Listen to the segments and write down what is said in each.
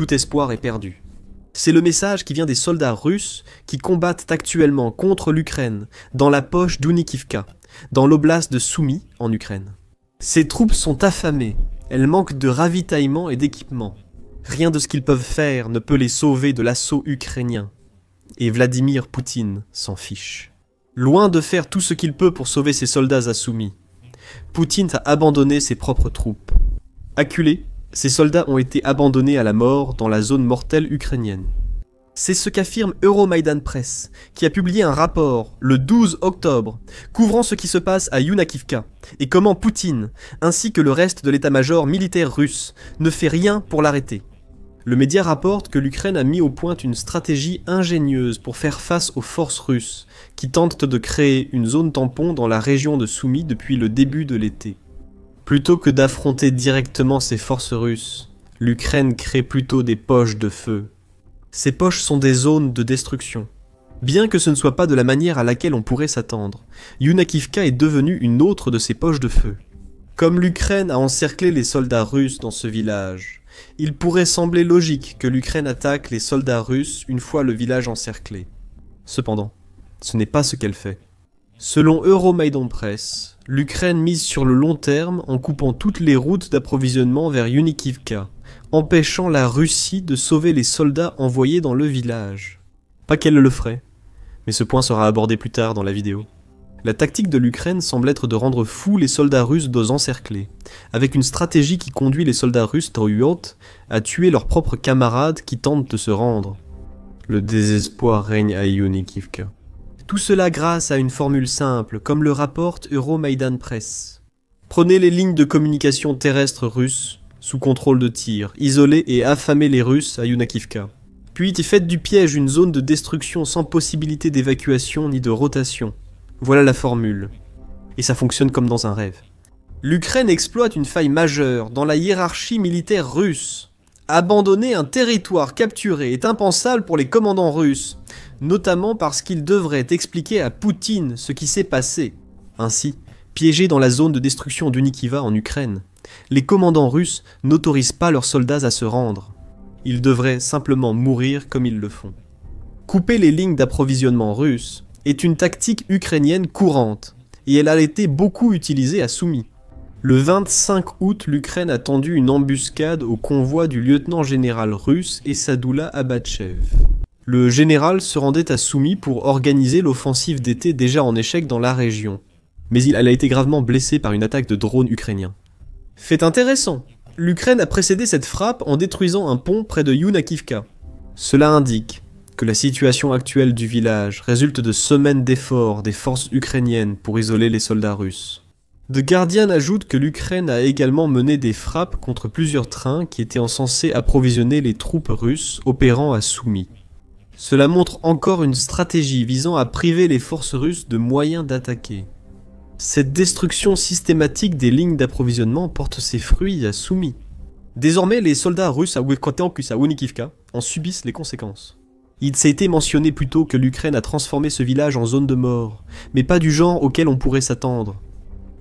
tout espoir est perdu. C'est le message qui vient des soldats russes qui combattent actuellement contre l'Ukraine dans la poche d'Unikivka, dans l'oblast de Soumy en Ukraine. Ces troupes sont affamées, elles manquent de ravitaillement et d'équipement. Rien de ce qu'ils peuvent faire ne peut les sauver de l'assaut ukrainien. Et Vladimir Poutine s'en fiche. Loin de faire tout ce qu'il peut pour sauver ses soldats à Soumy, Poutine a abandonné ses propres troupes. Acculés, ces soldats ont été abandonnés à la mort dans la zone mortelle ukrainienne. C'est ce qu'affirme Euromaidan Press, qui a publié un rapport le 12 octobre, couvrant ce qui se passe à Yunakivka, et comment Poutine, ainsi que le reste de l'état-major militaire russe, ne fait rien pour l'arrêter. Le média rapporte que l'Ukraine a mis au point une stratégie ingénieuse pour faire face aux forces russes, qui tentent de créer une zone tampon dans la région de Soumy depuis le début de l'été. Plutôt que d'affronter directement ces forces russes, l'Ukraine crée plutôt des poches de feu. Ces poches sont des zones de destruction. Bien que ce ne soit pas de la manière à laquelle on pourrait s'attendre, Yunakivka est devenue une autre de ces poches de feu. Comme l'Ukraine a encerclé les soldats russes dans ce village, il pourrait sembler logique que l'Ukraine attaque les soldats russes une fois le village encerclé. Cependant, ce n'est pas ce qu'elle fait. Selon Euromaidan Press, l'Ukraine mise sur le long terme en coupant toutes les routes d'approvisionnement vers Yunakivka, empêchant la Russie de sauver les soldats envoyés dans le village. Pas qu'elle le ferait, mais ce point sera abordé plus tard dans la vidéo. La tactique de l'Ukraine semble être de rendre fous les soldats russes encerclés, avec une stratégie qui conduit les soldats russes truands à tuer leurs propres camarades qui tentent de se rendre. Le désespoir règne à Yunakivka. Tout cela grâce à une formule simple, comme le rapporte Euromaidan Press. Prenez les lignes de communication terrestres russes, sous contrôle de tir, isolez et affamez les Russes à Yunakivka. Puis faites du piège une zone de destruction sans possibilité d'évacuation ni de rotation. Voilà la formule. Et ça fonctionne comme dans un rêve. L'Ukraine exploite une faille majeure dans la hiérarchie militaire russe. Abandonner un territoire capturé est impensable pour les commandants russes, notamment parce qu'ils devraient expliquer à Poutine ce qui s'est passé. Ainsi, piégés dans la zone de destruction d'Unikiva en Ukraine, les commandants russes n'autorisent pas leurs soldats à se rendre. Ils devraient simplement mourir comme ils le font. Couper les lignes d'approvisionnement russes est une tactique ukrainienne courante, et elle a été beaucoup utilisée à Soumy. Le 25 août, l'Ukraine a tendu une embuscade au convoi du lieutenant-général russe Essadoula Abatchev. Le général se rendait à Soumy pour organiser l'offensive d'été déjà en échec dans la région, mais elle a été gravement blessée par une attaque de drones ukrainiens. Fait intéressant, l'Ukraine a précédé cette frappe en détruisant un pont près de Yunakivka. Cela indique que la situation actuelle du village résulte de semaines d'efforts des forces ukrainiennes pour isoler les soldats russes. The Guardian ajoute que l'Ukraine a également mené des frappes contre plusieurs trains qui étaient censés approvisionner les troupes russes opérant à Soumy. Cela montre encore une stratégie visant à priver les forces russes de moyens d'attaquer. Cette destruction systématique des lignes d'approvisionnement porte ses fruits à Soumy. Désormais, les soldats russes à Yunakivka en subissent les conséquences. Il s'est été mentionné plus tôt que l'Ukraine a transformé ce village en zone de mort, mais pas du genre auquel on pourrait s'attendre.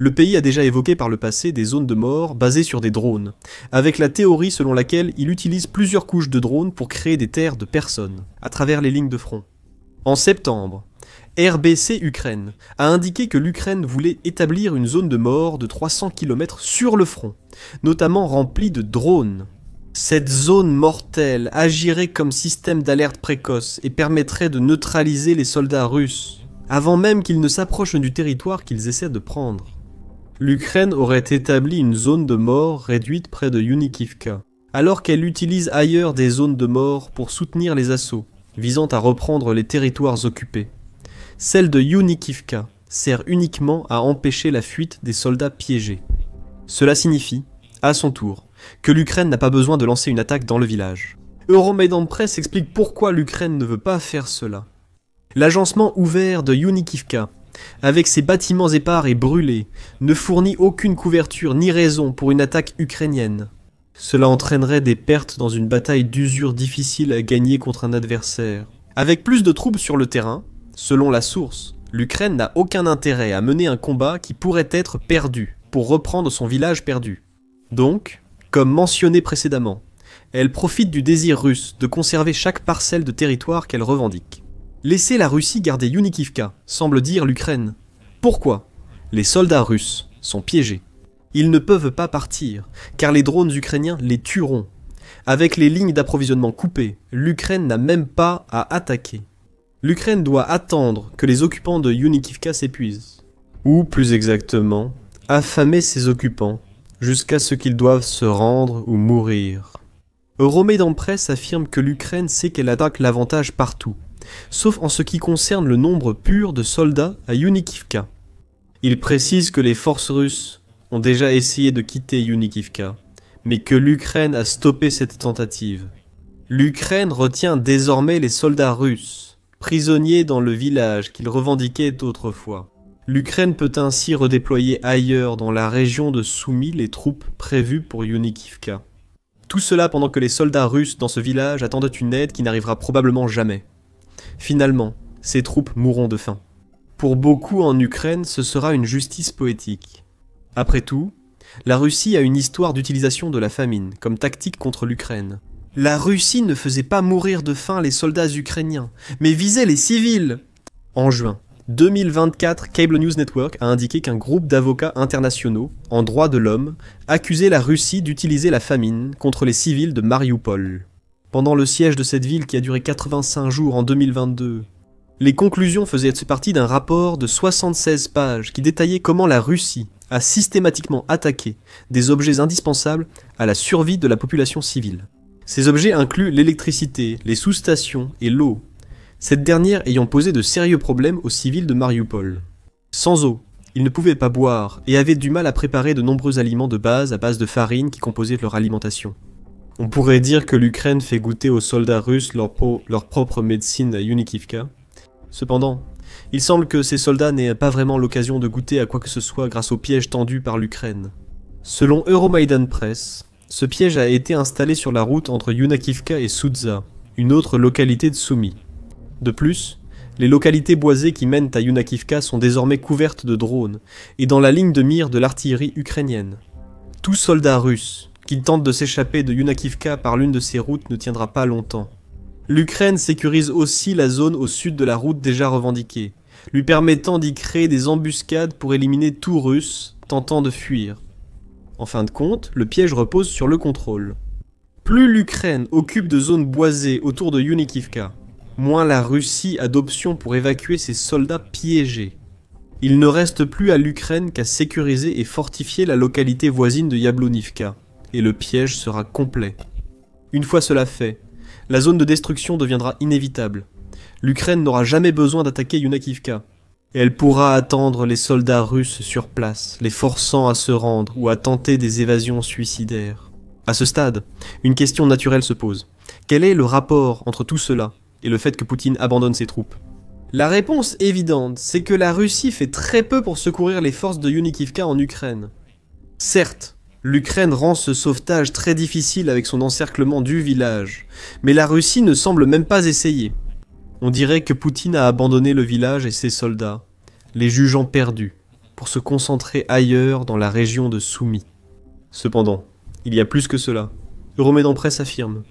Le pays a déjà évoqué par le passé des zones de mort basées sur des drones, avec la théorie selon laquelle il utilise plusieurs couches de drones pour créer des terres de personnes, à travers les lignes de front. En septembre, RBC Ukraine a indiqué que l'Ukraine voulait établir une zone de mort de 300 km sur le front, notamment remplie de drones. Cette zone mortelle agirait comme système d'alerte précoce et permettrait de neutraliser les soldats russes, avant même qu'ils ne s'approchent du territoire qu'ils essaient de prendre. L'Ukraine aurait établi une zone de mort réduite près de Yunakivka, alors qu'elle utilise ailleurs des zones de mort pour soutenir les assauts, visant à reprendre les territoires occupés. Celle de Yunakivka sert uniquement à empêcher la fuite des soldats piégés. Cela signifie, à son tour, que l'Ukraine n'a pas besoin de lancer une attaque dans le village. Euromaidan Press explique pourquoi l'Ukraine ne veut pas faire cela. L'agencement ouvert de Yunakivka, avec ses bâtiments épars et brûlés, ne fournit aucune couverture ni raison pour une attaque ukrainienne. Cela entraînerait des pertes dans une bataille d'usure difficile à gagner contre un adversaire. Avec plus de troupes sur le terrain, selon la source, l'Ukraine n'a aucun intérêt à mener un combat qui pourrait être perdu, pour reprendre son village perdu. Donc, comme mentionné précédemment, Elle profite du désir russe de conserver chaque parcelle de territoire qu'elle revendique. Laisser la Russie garder Yunikivka, semble dire l'Ukraine. Pourquoi? Les soldats russes sont piégés. Ils ne peuvent pas partir, car les drones ukrainiens les tueront. Avec les lignes d'approvisionnement coupées, l'Ukraine n'a même pas à attaquer. L'Ukraine doit attendre que les occupants de Yunikivka s'épuisent. Ou plus exactement, affamer ses occupants, jusqu'à ce qu'ils doivent se rendre ou mourir. Euromaidan Press affirme que l'Ukraine sait qu'elle attaque l'avantage partout, sauf en ce qui concerne le nombre pur de soldats à Yunikivka. Il précise que les forces russes ont déjà essayé de quitter Yunikivka, mais que l'Ukraine a stoppé cette tentative. L'Ukraine retient désormais les soldats russes, prisonniers dans le village qu'ils revendiquaient autrefois. L'Ukraine peut ainsi redéployer ailleurs dans la région de Soumy les troupes prévues pour Yunikivka. Tout cela pendant que les soldats russes dans ce village attendent une aide qui n'arrivera probablement jamais. Finalement, ces troupes mourront de faim. Pour beaucoup en Ukraine, ce sera une justice poétique. Après tout, la Russie a une histoire d'utilisation de la famine comme tactique contre l'Ukraine. La Russie ne faisait pas mourir de faim les soldats ukrainiens, mais visait les civils. En juin 2024, Cable News Network a indiqué qu'un groupe d'avocats internationaux en droit de l'homme accusait la Russie d'utiliser la famine contre les civils de Mariupol. Pendant le siège de cette ville qui a duré 85 jours en 2022, les conclusions faisaient partie d'un rapport de 76 pages qui détaillait comment la Russie a systématiquement attaqué des objets indispensables à la survie de la population civile. Ces objets incluent l'électricité, les sous-stations et l'eau, cette dernière ayant posé de sérieux problèmes aux civils de Mariupol. Sans eau, ils ne pouvaient pas boire et avaient du mal à préparer de nombreux aliments de base à base de farine qui composaient leur alimentation. On pourrait dire que l'Ukraine fait goûter aux soldats russes leur propre médecine à Yunikivka. Cependant, il semble que ces soldats n'aient pas vraiment l'occasion de goûter à quoi que ce soit grâce au piège tendu par l'Ukraine. Selon Euromaidan Press, ce piège a été installé sur la route entre Yunikivka et Soudza, une autre localité de Soumy. De plus, les localités boisées qui mènent à Yunikivka sont désormais couvertes de drones et dans la ligne de mire de l'artillerie ukrainienne. Tout soldat russe qui tente de s'échapper de Yunikivka par l'une de ces routes ne tiendra pas longtemps. L'Ukraine sécurise aussi la zone au sud de la route déjà revendiquée, lui permettant d'y créer des embuscades pour éliminer tout Russe tentant de fuir. En fin de compte, le piège repose sur le contrôle. Plus l'Ukraine occupe de zones boisées autour de Yunikivka, moins la Russie a d'options pour évacuer ses soldats piégés. Il ne reste plus à l'Ukraine qu'à sécuriser et fortifier la localité voisine de Yablonivka, et le piège sera complet. Une fois cela fait, la zone de destruction deviendra inévitable. L'Ukraine n'aura jamais besoin d'attaquer Yunikivka, et elle pourra attendre les soldats russes sur place, les forçant à se rendre ou à tenter des évasions suicidaires. À ce stade, une question naturelle se pose. Quel est le rapport entre tout cela et le fait que Poutine abandonne ses troupes? La réponse évidente, c'est que la Russie fait très peu pour secourir les forces de Yunikivka en Ukraine. Certes, l'Ukraine rend ce sauvetage très difficile avec son encerclement du village, mais la Russie ne semble même pas essayer. On dirait que Poutine a abandonné le village et ses soldats, les jugeant perdus, pour se concentrer ailleurs dans la région de Soumy. Cependant, il y a plus que cela. Euromaidan Press affirme.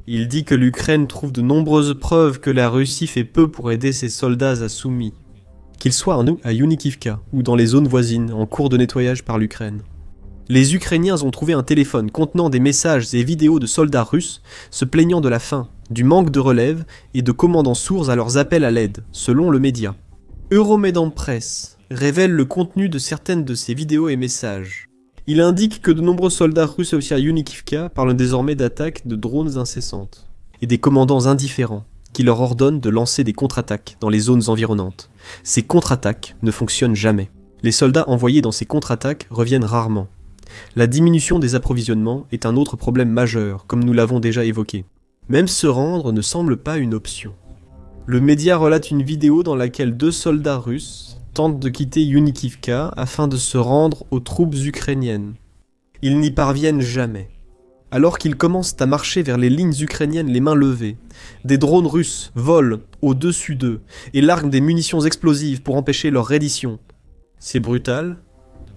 Il dit que l'Ukraine trouve de nombreuses preuves que la Russie fait peu pour aider ses soldats à Soumy, qu'ils soient à Yunikivka ou dans les zones voisines en cours de nettoyage par l'Ukraine. Les Ukrainiens ont trouvé un téléphone contenant des messages et vidéos de soldats russes se plaignant de la faim, du manque de relève et de commandant sourds à leurs appels à l'aide, selon le média. Euromaidan Press révèle le contenu de certaines de ces vidéos et messages. Il indique que de nombreux soldats russes aussi à Yunikivka parlent désormais d'attaques de drones incessantes et des commandants indifférents qui leur ordonnent de lancer des contre-attaques dans les zones environnantes. Ces contre-attaques ne fonctionnent jamais. Les soldats envoyés dans ces contre-attaques reviennent rarement. La diminution des approvisionnements est un autre problème majeur, comme nous l'avons déjà évoqué. Même se rendre ne semble pas une option. Le média relate une vidéo dans laquelle 2 soldats russes tentent de quitter Yunikivka afin de se rendre aux troupes ukrainiennes. Ils n'y parviennent jamais. Alors qu'ils commencent à marcher vers les lignes ukrainiennes les mains levées, des drones russes volent au-dessus d'eux et larguent des munitions explosives pour empêcher leur reddition. C'est brutal,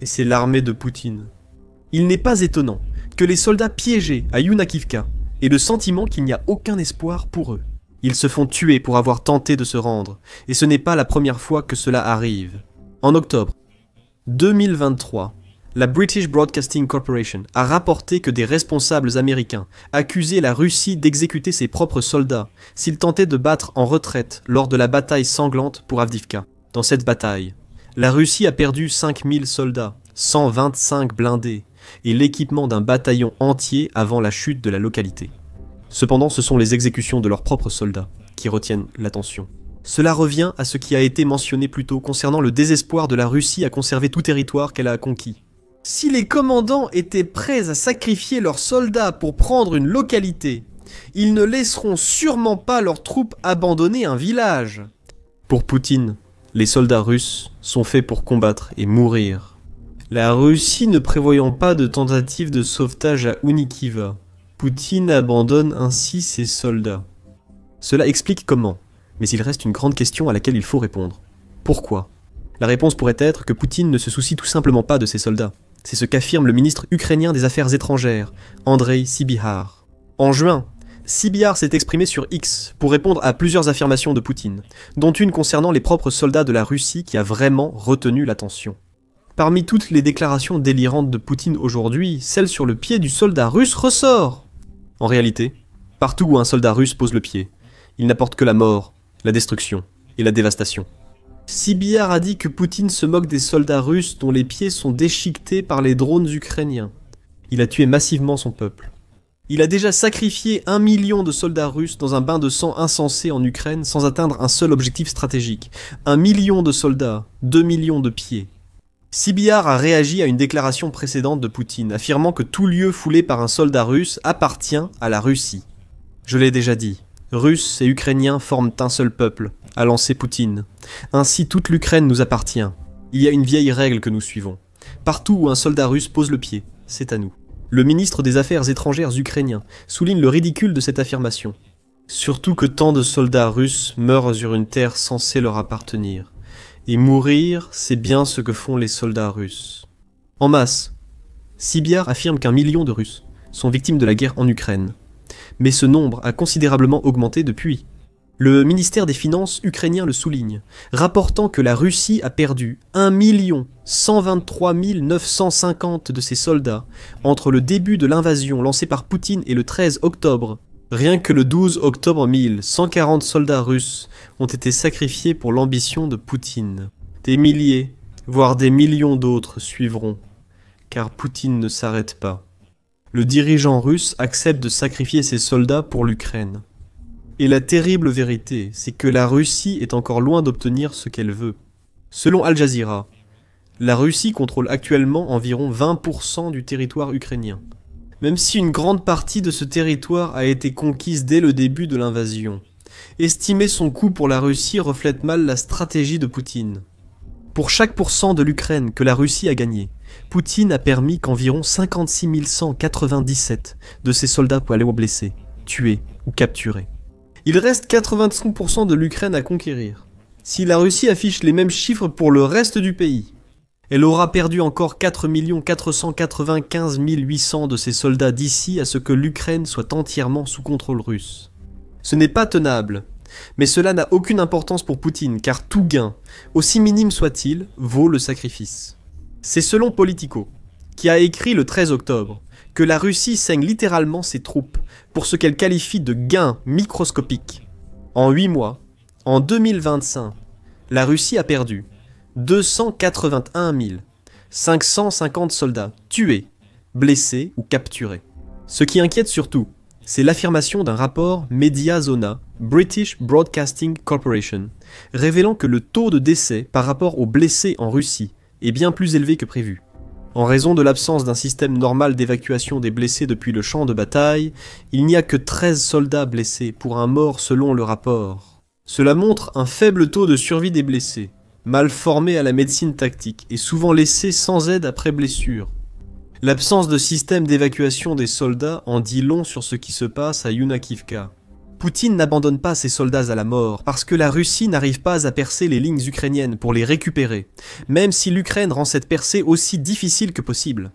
et c'est l'armée de Poutine. Il n'est pas étonnant que les soldats piégés à Yunikivka et le sentiment qu'il n'y a aucun espoir pour eux. Ils se font tuer pour avoir tenté de se rendre, et ce n'est pas la première fois que cela arrive. En octobre 2023, la British Broadcasting Corporation a rapporté que des responsables américains accusaient la Russie d'exécuter ses propres soldats s'ils tentaient de battre en retraite lors de la bataille sanglante pour Avdiivka. Dans cette bataille, la Russie a perdu 5000 soldats, 125 blindés et l'équipement d'un bataillon entier avant la chute de la localité. Cependant, ce sont les exécutions de leurs propres soldats qui retiennent l'attention. Cela revient à ce qui a été mentionné plus tôt concernant le désespoir de la Russie à conserver tout territoire qu'elle a conquis. Si les commandants étaient prêts à sacrifier leurs soldats pour prendre une localité, ils ne laisseront sûrement pas leurs troupes abandonner un village. Pour Poutine, les soldats russes sont faits pour combattre et mourir. La Russie ne prévoyant pas de tentative de sauvetage à Unikiva, Poutine abandonne ainsi ses soldats. Cela explique comment, mais il reste une grande question à laquelle il faut répondre. Pourquoi ? La réponse pourrait être que Poutine ne se soucie tout simplement pas de ses soldats. C'est ce qu'affirme le ministre ukrainien des Affaires étrangères, Andrei Sybiha. En juin, Sybiha s'est exprimé sur X pour répondre à plusieurs affirmations de Poutine, dont une concernant les propres soldats de la Russie qui a vraiment retenu l'attention. Parmi toutes les déclarations délirantes de Poutine aujourd'hui, celle sur le pied du soldat russe ressort. En réalité, partout où un soldat russe pose le pied, il n'apporte que la mort, la destruction et la dévastation. Sybiha a dit que Poutine se moque des soldats russes dont les pieds sont déchiquetés par les drones ukrainiens. Il a tué massivement son peuple. Il a déjà sacrifié 1 million de soldats russes dans un bain de sang insensé en Ukraine sans atteindre un seul objectif stratégique. 1 million de soldats, 2 millions de pieds. Sybiha a réagi à une déclaration précédente de Poutine, affirmant que tout lieu foulé par un soldat russe appartient à la Russie. Je l'ai déjà dit, Russes et Ukrainiens forment un seul peuple, a lancé Poutine. Ainsi toute l'Ukraine nous appartient. Il y a une vieille règle que nous suivons. Partout où un soldat russe pose le pied, c'est à nous. Le ministre des Affaires étrangères ukrainien souligne le ridicule de cette affirmation. Surtout que tant de soldats russes meurent sur une terre censée leur appartenir. Et mourir, c'est bien ce que font les soldats russes. En masse, Sybiha affirme qu'1 million de Russes sont victimes de la guerre en Ukraine. Mais ce nombre a considérablement augmenté depuis. Le ministère des Finances ukrainien le souligne, rapportant que la Russie a perdu 1 123 950 de ses soldats entre le début de l'invasion lancée par Poutine et le 13 octobre. Rien que le 12 octobre 1140 soldats russes ont été sacrifiés pour l'ambition de Poutine. Des milliers, voire des millions d'autres suivront, car Poutine ne s'arrête pas. Le dirigeant russe accepte de sacrifier ses soldats pour l'Ukraine. Et la terrible vérité, c'est que la Russie est encore loin d'obtenir ce qu'elle veut. Selon Al Jazeera, la Russie contrôle actuellement environ 20% du territoire ukrainien. Même si une grande partie de ce territoire a été conquise dès le début de l'invasion. Estimer son coût pour la Russie reflète mal la stratégie de Poutine. Pour chaque pourcent de l'Ukraine que la Russie a gagné, Poutine a permis qu'environ 56 197 de ses soldats soient blessés, tués ou capturés. Il reste 85% de l'Ukraine à conquérir. Si la Russie affiche les mêmes chiffres pour le reste du pays, elle aura perdu encore 4 495 800 de ses soldats d'ici à ce que l'Ukraine soit entièrement sous contrôle russe. Ce n'est pas tenable, mais cela n'a aucune importance pour Poutine car tout gain, aussi minime soit-il, vaut le sacrifice. C'est selon Politico, qui a écrit le 13 octobre, que la Russie saigne littéralement ses troupes pour ce qu'elle qualifie de gains microscopiques. En 8 mois, en 2025, la Russie a perdu 281 550 soldats tués, blessés ou capturés. Ce qui inquiète surtout, c'est l'affirmation d'un rapport Mediazona, British Broadcasting Corporation, révélant que le taux de décès par rapport aux blessés en Russie est bien plus élevé que prévu. En raison de l'absence d'un système normal d'évacuation des blessés depuis le champ de bataille, il n'y a que 13 soldats blessés pour un mort selon le rapport. Cela montre un faible taux de survie des blessés, mal formés à la médecine tactique et souvent laissés sans aide après blessure. L'absence de système d'évacuation des soldats en dit long sur ce qui se passe à Yunakivka. Poutine n'abandonne pas ses soldats à la mort parce que la Russie n'arrive pas à percer les lignes ukrainiennes pour les récupérer, même si l'Ukraine rend cette percée aussi difficile que possible.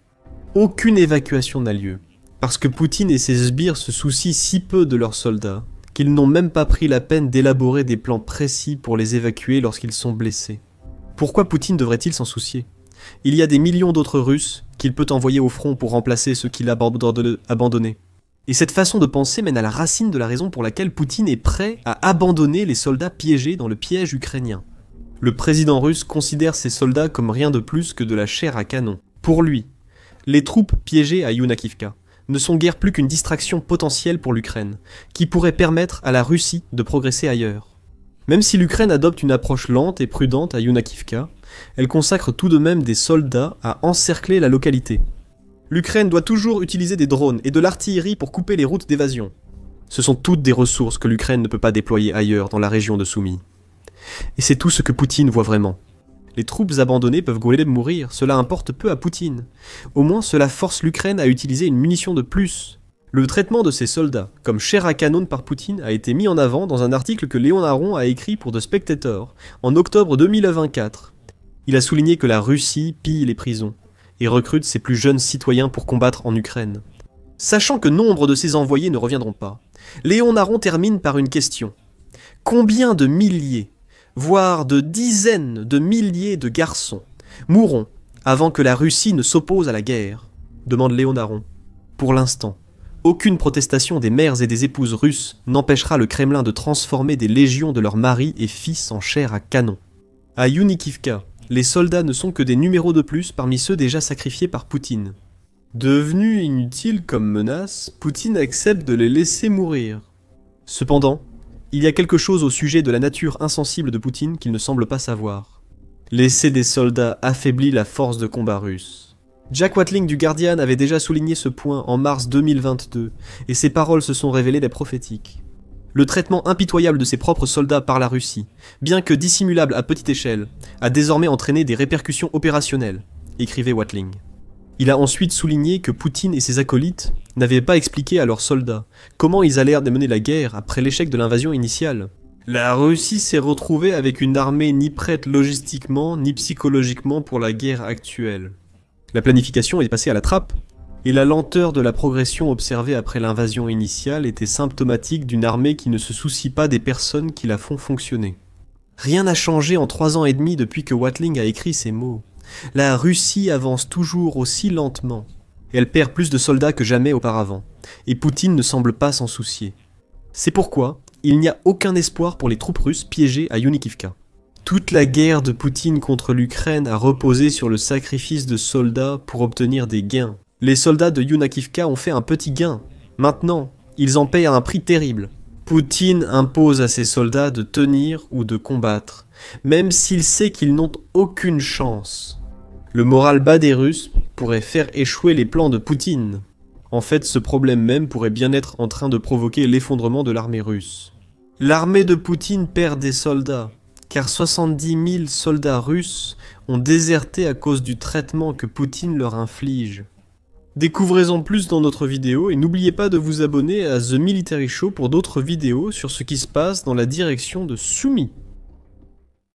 Aucune évacuation n'a lieu. Parce que Poutine et ses sbires se soucient si peu de leurs soldats, qu'ils n'ont même pas pris la peine d'élaborer des plans précis pour les évacuer lorsqu'ils sont blessés. Pourquoi Poutine devrait-il s'en soucier? Il y a des millions d'autres Russes qu'il peut envoyer au front pour remplacer ceux qu'il a abandonnés. Et cette façon de penser mène à la racine de la raison pour laquelle Poutine est prêt à abandonner les soldats piégés dans le piège ukrainien. Le président russe considère ces soldats comme rien de plus que de la chair à canon. Pour lui, les troupes piégées à Yunakivka ne sont guère plus qu'une distraction potentielle pour l'Ukraine, qui pourrait permettre à la Russie de progresser ailleurs. Même si l'Ukraine adopte une approche lente et prudente à Yunakivka, elle consacre tout de même des soldats à encercler la localité. L'Ukraine doit toujours utiliser des drones et de l'artillerie pour couper les routes d'évasion. Ce sont toutes des ressources que l'Ukraine ne peut pas déployer ailleurs dans la région de Soumy. Et c'est tout ce que Poutine voit vraiment. Les troupes abandonnées peuvent gauler de mourir, cela importe peu à Poutine. Au moins cela force l'Ukraine à utiliser une munition de plus. Le traitement de ces soldats, comme chair à canon par Poutine, a été mis en avant dans un article que Léon Aron a écrit pour The Spectator, en octobre 2024. Il a souligné que la Russie pille les prisons, et recrute ses plus jeunes citoyens pour combattre en Ukraine. Sachant que nombre de ces envoyés ne reviendront pas, Léon Aron termine par une question. Combien de milliers, voire de dizaines de milliers de garçons mourront avant que la Russie ne s'oppose à la guerre? Demande Léon Aron. Pour l'instant, aucune protestation des mères et des épouses russes n'empêchera le Kremlin de transformer des légions de leurs maris et fils en chair à canon. À Yunakivka, les soldats ne sont que des numéros de plus parmi ceux déjà sacrifiés par Poutine. Devenu inutile comme menace, Poutine accepte de les laisser mourir. Cependant, il y a quelque chose au sujet de la nature insensible de Poutine qu'il ne semble pas savoir. Laisser des soldats affaiblit la force de combat russe. Jack Watling du Guardian avait déjà souligné ce point en mars 2022, et ses paroles se sont révélées des prophétiques. Le traitement impitoyable de ses propres soldats par la Russie, bien que dissimulable à petite échelle, a désormais entraîné des répercussions opérationnelles, écrivait Watling. Il a ensuite souligné que Poutine et ses acolytes n'avaient pas expliqué à leurs soldats comment ils allèrent mener la guerre après l'échec de l'invasion initiale. La Russie s'est retrouvée avec une armée ni prête logistiquement ni psychologiquement pour la guerre actuelle. La planification est passée à la trappe, et la lenteur de la progression observée après l'invasion initiale était symptomatique d'une armée qui ne se soucie pas des personnes qui la font fonctionner. Rien n'a changé en 3 ans et demi depuis que Watling a écrit ces mots. La Russie avance toujours aussi lentement, et elle perd plus de soldats que jamais auparavant, et Poutine ne semble pas s'en soucier. C'est pourquoi il n'y a aucun espoir pour les troupes russes piégées à Yunakivka. Toute la guerre de Poutine contre l'Ukraine a reposé sur le sacrifice de soldats pour obtenir des gains. Les soldats de Yunakivka ont fait un petit gain. Maintenant, ils en payent un prix terrible. Poutine impose à ses soldats de tenir ou de combattre, même s'il sait qu'ils n'ont aucune chance. Le moral bas des Russes pourrait faire échouer les plans de Poutine. En fait, ce problème même pourrait bien être en train de provoquer l'effondrement de l'armée russe. L'armée de Poutine perd des soldats, car 70 000 soldats russes ont déserté à cause du traitement que Poutine leur inflige. Découvrez-en plus dans notre vidéo et n'oubliez pas de vous abonner à The Military Show pour d'autres vidéos sur ce qui se passe dans la direction de Soumy.